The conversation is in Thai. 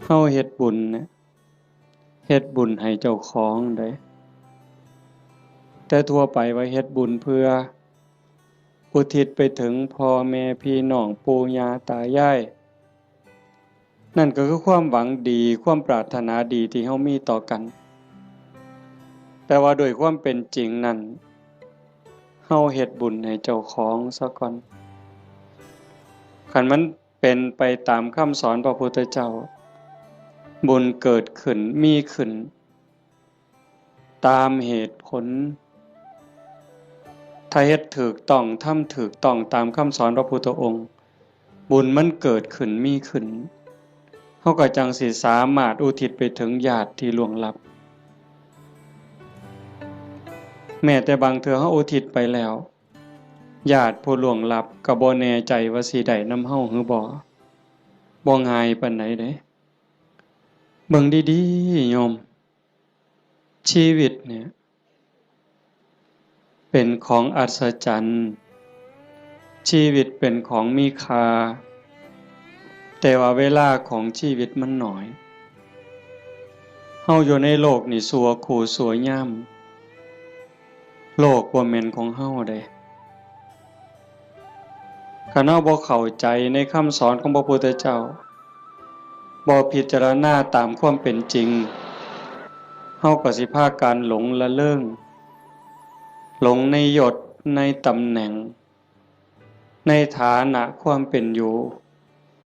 เฮาเฮ็ดบุญเนี่ยเฮ็ดบุญให้เจ้าของได้แต่ทั่วไปว่าเฮ็ดบุญเพื่ออุทิศไปถึงพ่อแม่พี่น้องปู่ย่าตายายนั่นก็คือความหวังดีความปรารถนาดีที่เฮามีต่อกันแต่ว่าโดยความเป็นจริงนั้นเฮาเฮ็ดบุญให้เจ้าของซะก่อนคันมันเป็นไปตามคำสอนพระพุทธเจ้าบุญเกิดขึ้นมีขึ้นตามเหตุผลถ้าเฮ็ดถูกต้องทำถูกต้องตามคำสอนพระพุทธองค์บุญมันเกิดขึ้นมีขึ้นเฮาก็จังสิสามารถอุทิศไปถึงญาติที่ล่วงลับแม้แต่บางเทื่อเฮาอุทิศไปแล้วญาติผู้ล่วงลับก็บ่แน่ใจว่าสิได้นำเฮาหรือบ่ง่ายปานใดเด้เบิ่งดีๆโยมชีวิตเนี่ยเป็นของอัศจรรย์ชีวิตเป็นของมีค่าแต่ว่าเวลาของชีวิตมันน้อยเฮาอยู่ในโลกนี่สัวคู่สัวยามโลกบ่แม่นของเฮาเด้คันเฮาบ่เข้าใจในคำสอนของพระพุทธเจ้าบ่พิจารณาตามความเป็นจริงเฮาก็สิพากันหลงละเริงหลงในยศในตำแหน่งในฐานะความเป็นอยู่